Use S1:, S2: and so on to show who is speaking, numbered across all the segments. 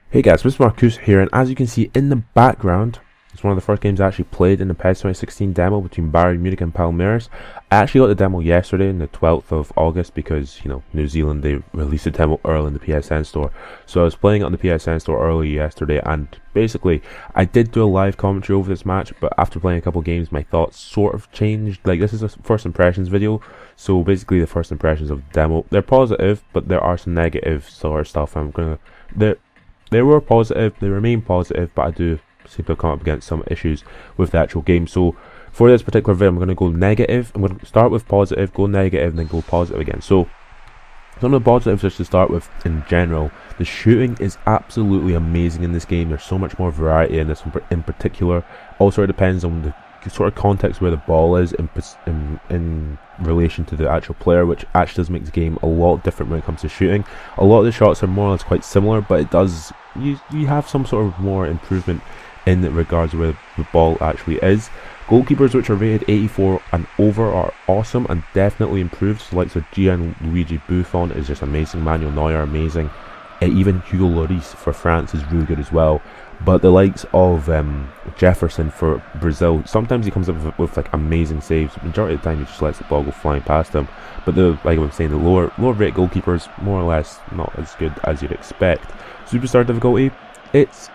S1: Hey guys, Mr. Marcus here, and as you can see in the background, it's one of the first games I actually played in the PES 2016 demo between Bayern Munich and Palmeiras. I actually got the demo yesterday, on the 12th of August, because, New Zealand, they released the demo early in the PSN store. So I was playing it on the PSN store early yesterday, and basically, I did do a live commentary over this match, but after playing a couple games, my thoughts sort of changed. Like, this is a first impressions video, so basically the first impressions of the demo, they're positive, but there are some negative sort of stuff. They were positive, they remain positive, but I do seem to have come up against some issues with the actual game. So for this particular video, I'm going to go negative. I'm going to start with positive, go negative, and then go positive again. So some of the positives just to start with in general, the shooting is absolutely amazing in this game. There's so much more variety in this in particular. Also, it depends on the sort of context where the ball is in relation to the actual player, which actually does make the game a lot different when it comes to shooting. A lot of the shots are more or less quite similar, but it does you have some sort of more improvement in regards to where the ball actually is. Goalkeepers which are rated 84 and over are awesome and definitely improved. So likes of Gianluigi Buffon is just amazing, Manuel Neuer amazing, even Hugo Lloris for France is really good as well. But the likes of Jefferson for Brazil, sometimes he comes up with like amazing saves. The majority of the time he just lets the ball go flying past him. But like I'm saying, the lower rate goalkeepers more or less not as good as you'd expect. Superstar difficulty, it's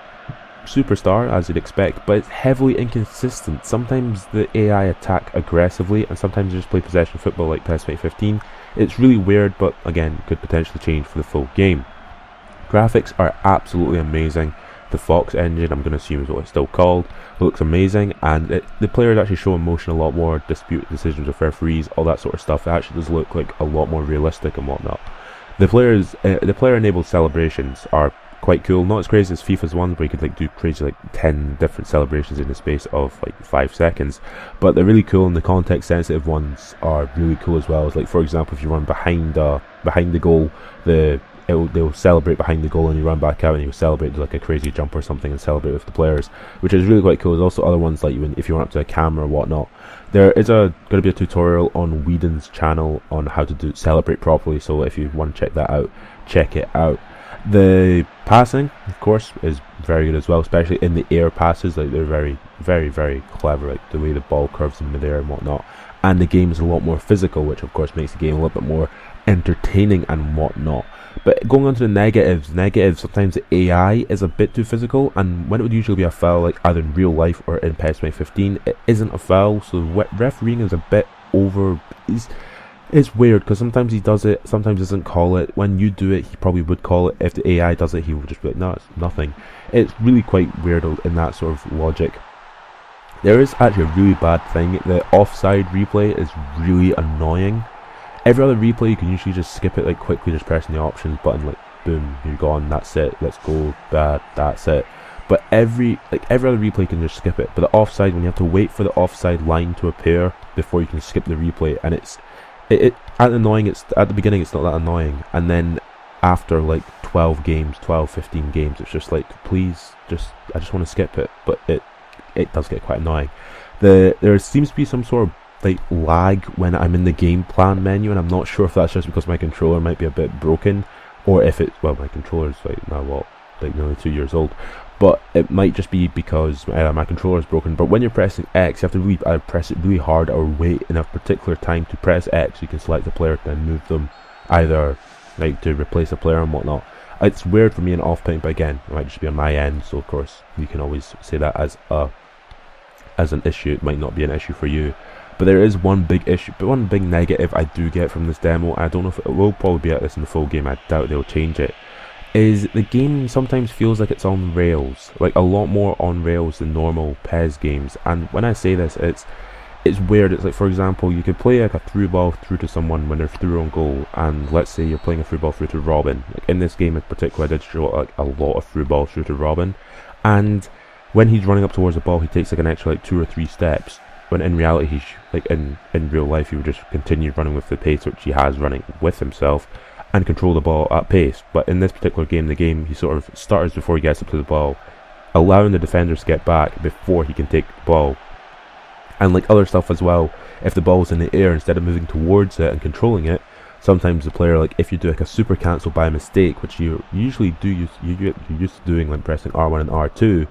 S1: superstar as you'd expect, but it's heavily inconsistent. Sometimes the AI attack aggressively, and sometimes they just play possession football like PES 2015. It's really weird, but again, could potentially change for the full game. Graphics are absolutely amazing. The Fox engine, I'm going to assume is what it's still called, looks amazing, and the players actually show emotion a lot more, dispute decisions with referees, all that sort of stuff. It actually does look like a lot more realistic and whatnot. The player enabled celebrations are quite cool, not as crazy as FIFA's ones where you could like do crazy like 10 different celebrations in the space of like 5 seconds, but they're really cool, and the context sensitive ones are really cool as well. As like, for example, if you run behind the goal, they'll celebrate behind the goal, and you run back out and you'll celebrate like a crazy jump or something and celebrate with the players, which is really quite cool. There's also other ones like if you run up to a camera or whatnot. There is going to be a tutorial on Whedon's channel on how to celebrate properly, so if you want to check that out, check it out. The passing, of course, is very good as well, especially in the air passes. Like, they're very, very, very clever, like the way the ball curves in the air and whatnot. And the game is a lot more physical, which of course makes the game a little bit more entertaining and whatnot. But going on to the negatives, sometimes the AI is a bit too physical, and when it would usually be a foul, like either in real life or in PES 2015, it isn't a foul, so refereeing is a bit over. It's weird, because sometimes he does it, sometimes doesn't call it. When you do it, he probably would call it. If the AI does it, he would just be like, no, it's nothing. It's really quite weird in that sort of logic. There is actually a really bad thing. The offside replay is really annoying. Every other replay, you can usually just skip it like quickly, just pressing the options button, like boom, you're gone, that's it, let's go, that's it. But every other replay, you can just skip it. But the offside, when you have to wait for the offside line to appear before you can skip the replay, and it's annoying. It's at the beginning, it's not that annoying, and then after like 15 games, it's just like, please, I just want to skip it. But it does get quite annoying. There seems to be some sort of like lag when I'm in the game plan menu, and I'm not sure if that's just because my controller might be a bit broken, or if my controller's like now nearly 2 years old, but it might just be because my controller is broken. But when you're pressing X, you have to really press it really hard, or wait in a particular time to press X. You can select the player and move them, either like to replace a player and whatnot. It's weird for me and off-putting, but again, it might just be on my end, so of course you can always say that as an issue. It might not be an issue for you. But there is one big issue, but one big negative I do get from this demo. I don't know if it will probably be at this in the full game. I doubt they'll change it. Is the game sometimes feels like it's on rails, like a lot more on rails than normal PES games. And when I say this, it's weird. It's like, for example, you could play like a through ball through to someone when they're through on goal, and let's say you're playing a through ball through to Robin. Like in this game in particular, I did show like a lot of through balls through to Robin, and when he's running up towards the ball, he takes like an extra like 2 or 3 steps. When in reality, he's like in real life, he would just continue running with the pace which he has running with himself, and control the ball at pace. But in this particular game, he sort of starts before he gets up to the ball, allowing the defenders to get back before he can take the ball. And like other stuff as well, if the ball's in the air, instead of moving towards it and controlling it, sometimes the player, like if you do like a super cancel by mistake, which you usually do you're used to doing, like pressing R1 and R2,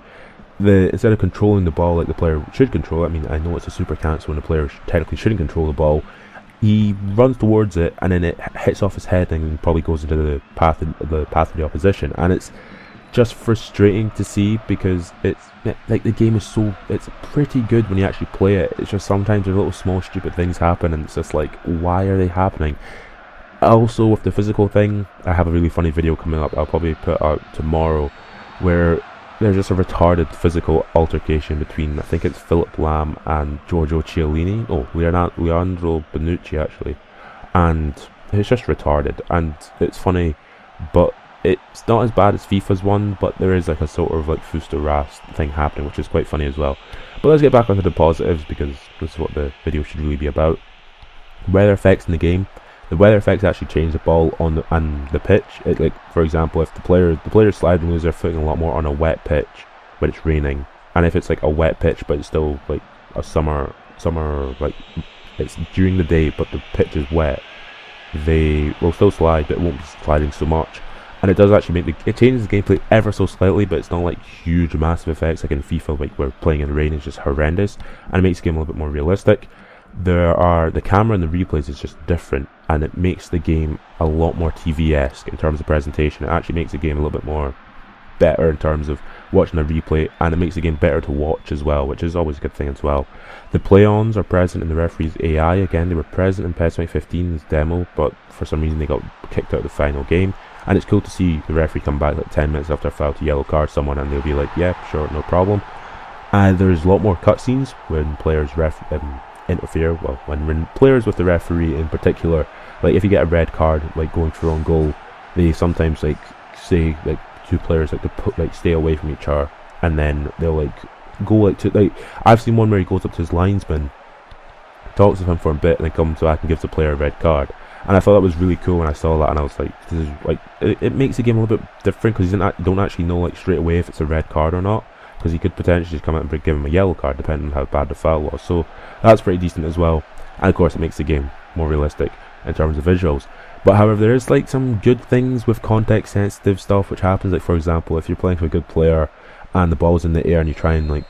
S1: instead of controlling the ball like the player should control it, I mean, I know it's a super cancel and the player technically shouldn't control the ball, he runs towards it and then it hits off his head and probably goes into the path of the opposition, and it's just frustrating to see because it's like the game is it's pretty good when you actually play it. It's just sometimes there's little small stupid things happen and it's just like, why are they happening? Also with the physical thing, I have a really funny video coming up, I'll probably put out tomorrow, where there's just a retarded physical altercation between, I think it's Philip Lam and Giorgio Chiellini, Leandro Bonucci actually, and it's just retarded and it's funny, but it's not as bad as FIFA's one, but there is like a sort of like Fuster Rast thing happening, which is quite funny as well. But let's get back onto the positives, because this is what the video should really be about. Weather effects in the game. The weather effects actually change the ball on the pitch. Like for example, if the players slide and lose their footing a lot more on a wet pitch when it's raining, and if it's like a wet pitch but it's still like a summer like it's during the day but the pitch is wet, they will still slide, but it won't be sliding so much. And it does actually it changes the gameplay ever so slightly, but it's not like huge massive effects like in FIFA, like where playing in the rain is just horrendous, and it makes the game a little bit more realistic. The camera and the replays is just different, and it makes the game a lot more TV-esque in terms of presentation. It actually makes the game a little bit more better in terms of watching a replay, and it makes the game better to watch as well, which is always a good thing as well. The play-ons are present in the referee's AI. Again, they were present in PES 2015's demo, but for some reason they got kicked out of the final game. And it's cool to see the referee come back like 10 minutes after a foul to yellow card someone, and they'll be like, yeah, sure, no problem. There's a lot more cutscenes when players interfere, well, when players with the referee in particular, like if you get a red card like going for own goal, they sometimes like say like two players like to stay away from each other, and then they'll like go like to like, I've seen one where he goes up to his linesman, talks with him for a bit, and then comes back and gives the player a red card. And I thought that was really cool when I saw that, and I was like, this is like, it makes the game a little bit different, because you don't actually know like straight away if it's a red card or not, because he could potentially just come out and give him a yellow card depending on how bad the foul was. So that's pretty decent as well, and of course it makes the game more realistic in terms of visuals. But however, there is like some good things with context sensitive stuff which happens, like for example, if you're playing for a good player and the ball's in the air and you try and like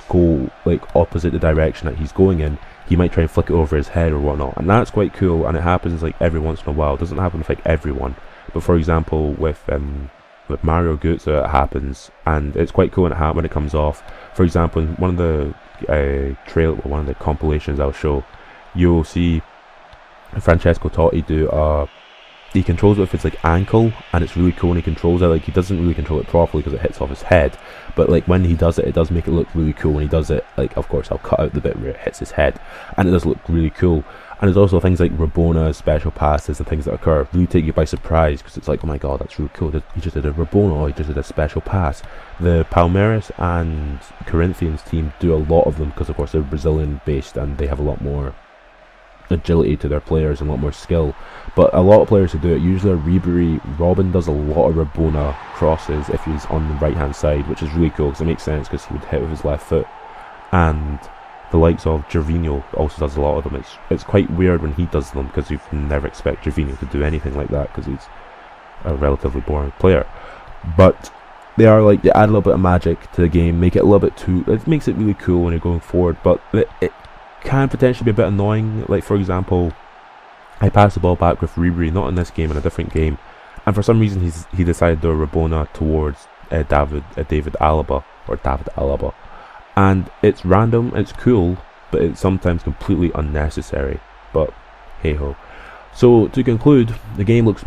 S1: go like opposite the direction that he's going in, he might try and flick it over his head or whatnot, and that's quite cool, and it happens like every once in a while. It doesn't happen with like everyone, but for example with Mario Gutsa it happens, and it's quite cool when it comes off. For example, in one of the one of the compilations I'll show, you'll see Francesco Totti do he controls it with his like ankle, and it's really cool when he controls it. Like he doesn't really control it properly because it hits off his head, but like when he does it, it does make it look really cool when he does it. Like of course I'll cut out the bit where it hits his head, and it does look really cool. And there's also things like Rabona, special passes, and things that occur really take you by surprise, because it's like, oh my god, that's really cool. He just did a Rabona, or he just did a special pass. The Palmeiras and Corinthians team do a lot of them because of course they're Brazilian based and they have a lot more agility to their players and a lot more skill. But a lot of players who do it, usually Ribery, Robin does a lot of Rabona crosses if he's on the right hand side, which is really cool because it makes sense because he would hit with his left foot. And the likes of Gervinho also does a lot of them. It's quite weird when he does them, because you'd never expect Gervinho to do anything like that because he's a relatively boring player. But they add a little bit of magic to the game, make it a little bit it makes it really cool when you're going forward, but it can potentially be a bit annoying. Like for example, I passed the ball back with Ribery, not in this game, in a different game, and for some reason he decided to do a Rabona towards David Alaba, and it's random, it's cool, but it's sometimes completely unnecessary. But hey ho. So to conclude, the game looks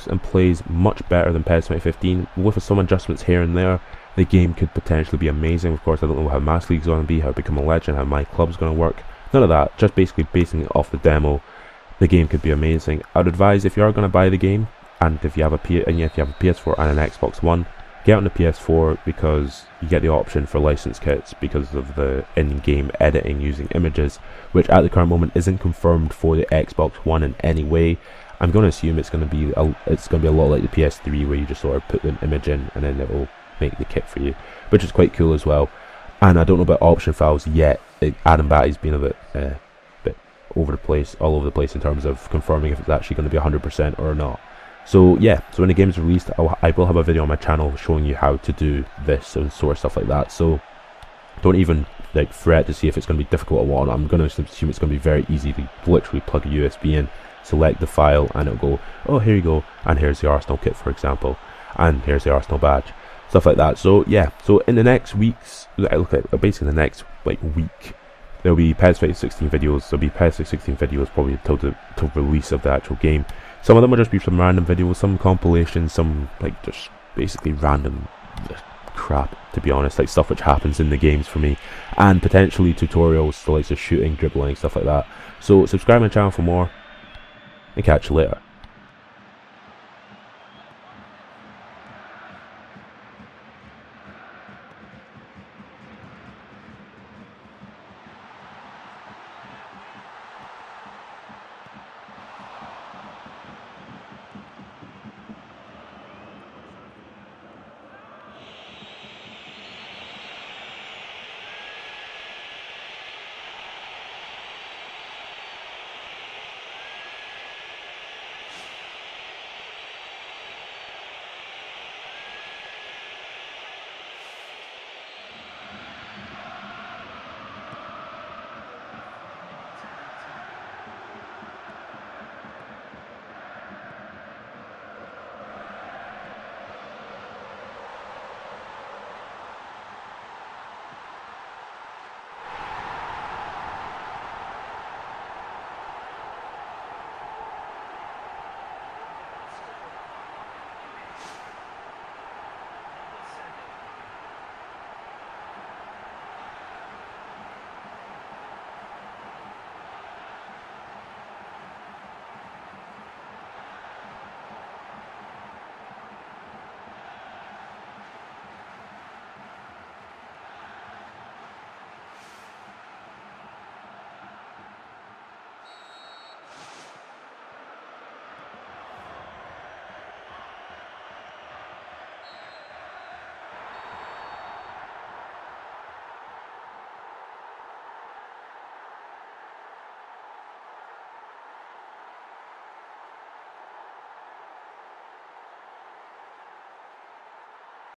S1: and plays much better than PES 2015, with some adjustments here and there. The game could potentially be amazing. Of course, I don't know how Mass League's going to be, how to become a legend, how my club's going to work. None of that. Just basically basing it off the demo. The game could be amazing. I'd advise, if you are going to buy the game, and if you have a PS4 and an Xbox One, get on the PS4, because you get the option for license kits because of the in-game editing using images, which at the current moment isn't confirmed for the Xbox One in any way. I'm going to assume it's going to be a lot like the PS3, where you just sort of put an image in and then it will make the kit for you, which is quite cool as well. And I don't know about option files yet. Adam Batty's been a bit over the place, all over the place in terms of confirming if it's actually going to be 100% or not. So yeah, so when the game's released, I will have a video on my channel showing you how to do this and sort of stuff like that. So don't even like fret to see if it's going to be difficult or what. I'm going to assume it's going to be very easy to literally plug a USB in, select the file, and it'll go, oh, here you go, and here's the Arsenal kit, for example, and here's the Arsenal badge, stuff like that. So yeah, so in the next weeks, basically the next like week, there'll be PES 16 videos. There'll be PES 16 videos probably till release of the actual game. Some of them will just be some random videos, some compilations, some like just basically random crap, to be honest, like stuff which happens in the games for me, and potentially tutorials, so like just shooting, dribbling, stuff like that. So subscribe to my channel for more, and catch you later.